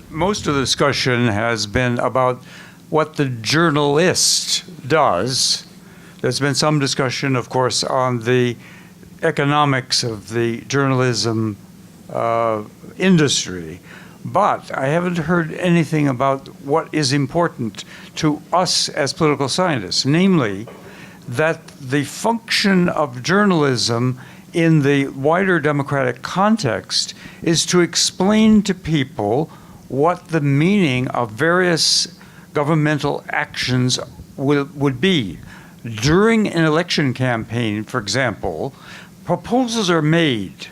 Most of the discussion has been about what the journalist does. There's been some discussion, of course, on the economics of the journalism industry, but I haven't heard anything about what is important to us as political scientists, namely that the function of journalism in the wider democratic context is to explain to people what the meaning of various governmental actions would be. During an election campaign, for example, proposals are made,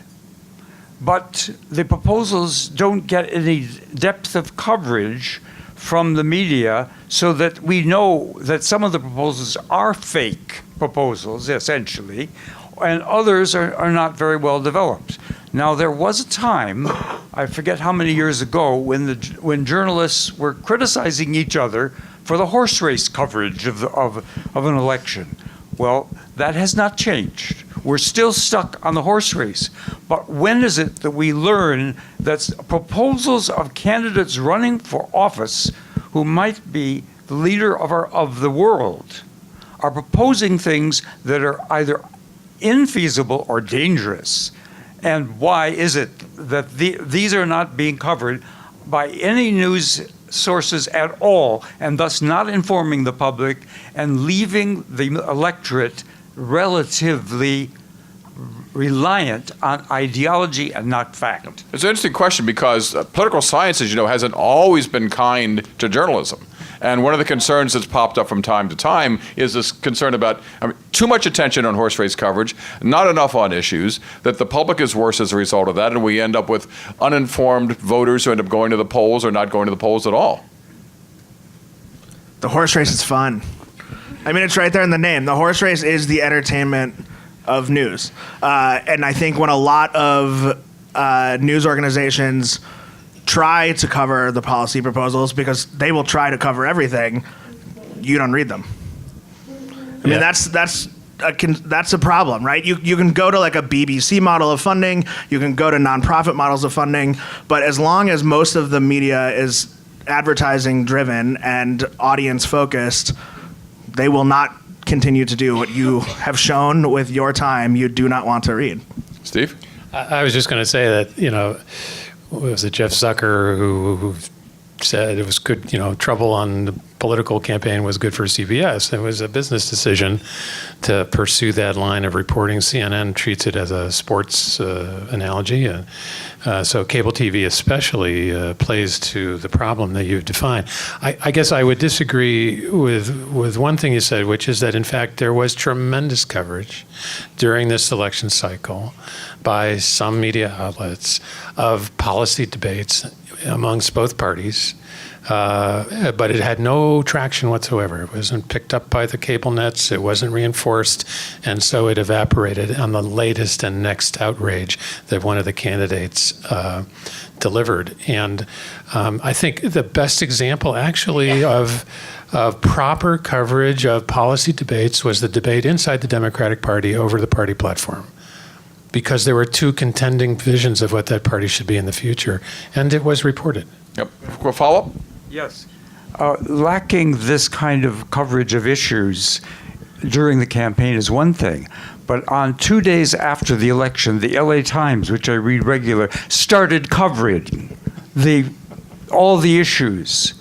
but the proposals don't get any depth of coverage from the media, so that we know that some of the proposals are fake proposals, essentially, and others are not very well developed. Now, there was a time, I forget how many years ago, when journalists were criticizing each other for the horse race coverage of an election. Well, that has not changed. We're still stuck on the horse race. But when is it that we learn that proposals of candidates running for office who might be the leader of the world are proposing things that are either infeasible or dangerous? And why is it that these are not being covered by any news sources at all, and thus not informing the public and leaving the electorate relatively reliant on ideology and not fact? It's an interesting question, because political science, as you know, hasn't always been kind to journalism. And one of the concerns that's popped up from time to time is this concern about too much attention on horse race coverage, not enough on issues, that the public is worse as a result of that, and we end up with uninformed voters who end up going to the polls or not going to the polls at all. The horse race is fun. I mean, it's right there in the name. The horse race is the entertainment of news. And I think when a lot of news organizations try to cover the policy proposals, because they will try to cover everything, you don't read them. I mean, that's a problem, right? You can go to like a BBC model of funding, you can go to nonprofit models of funding, but as long as most of the media is advertising driven and audience focused, they will not continue to do what you have shown with your time you do not want to read. Steve? I was just going to say that, was it Jeff Zucker who said it was good, trouble on the political campaign was good for CBS. It was a business decision to pursue that line of reporting. CNN treats it as a sports analogy. So cable TV especially plays to the problem that you've defined. I guess I would disagree with one thing you said, which is that, in fact, there was tremendous coverage during this election cycle by some media outlets of policy debates amongst both parties, but it had no traction whatsoever. It wasn't picked up by the cable nets, it wasn't reinforced, and so it evaporated on the latest and next outrage that one of the candidates delivered. And I think the best example, actually, of proper coverage of policy debates was the debate inside the Democratic Party over the party platform, because there were two contending visions of what that party should be in the future, and it was reported. Yep. Follow-up? Yes. Lacking this kind of coverage of issues during the campaign is one thing, but on 2 days after the election, the LA Times, which I read regularly, started covering all the issues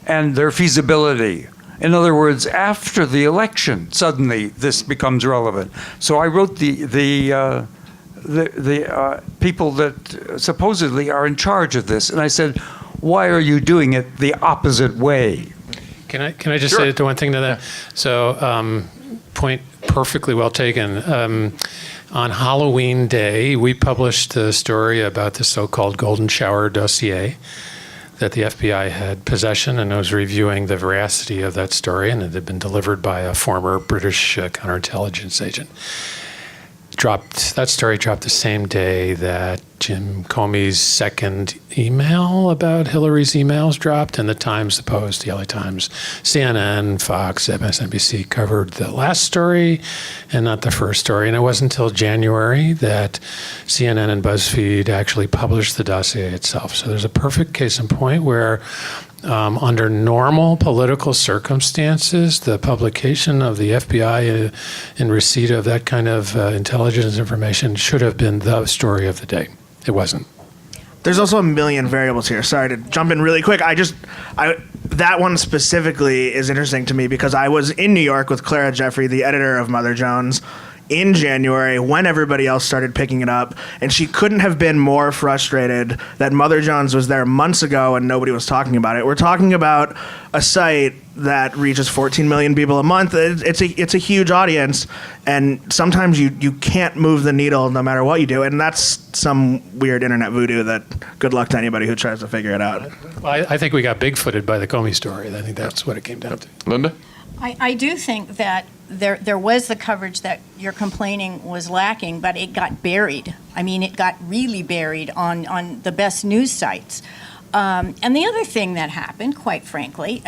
and their feasibility. In other words, after the election, suddenly this becomes relevant. So I wrote the people that supposedly are in charge of this, and I said, why are you doing it the opposite way? Can I just Sure. say one thing to that? So, point perfectly well taken. On Halloween Day, we published a story about the so-called Golden Shower dossier that the FBI had possession, and I was reviewing the veracity of that story, and it had been delivered by a former British counterintelligence agent. that story dropped the same day that Jim Comey's second email about Hillary's emails dropped, and the Times, the Post, the LA Times, CNN, Fox, MSNBC covered the last story and not the first story. And it wasn't until January that CNN and BuzzFeed actually published the dossier itself. So there's a perfect case in point where under normal political circumstances, the publication of the FBI in receipt of that kind of intelligence information should have been the story of the day. It wasn't. There's also a million variables here. Sorry to jump in really quick. That one specifically is interesting to me because I was in New York with Clara Jeffrey, the editor of Mother Jones, in January when everybody else started picking it up, and she couldn't have been more frustrated that Mother Jones was there months ago and nobody was talking about it. We're talking about a site that reaches 14 million people a month. It's a huge audience, and sometimes you can't move the needle no matter what you do, and that's some weird internet voodoo that good luck to anybody who tries to figure it out. Well, I think we got bigfooted by the Comey story. I think that's what it came down to. Linda? I do think that there was the coverage that you're complaining was lacking, but it got buried. I mean, it got really buried on the best news sites. And the other thing that happened, quite frankly,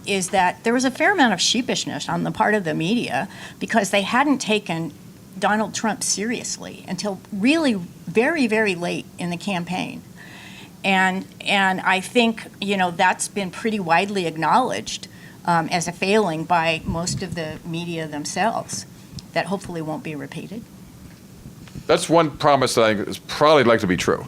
is that there was a fair amount of sheepishness on the part of the media because they hadn't taken Donald Trump seriously until really very, very late in the campaign. And I think, that's been pretty widely acknowledged as a failing by most of the media themselves that hopefully won't be repeated. That's one promise that I think is probably like to be true.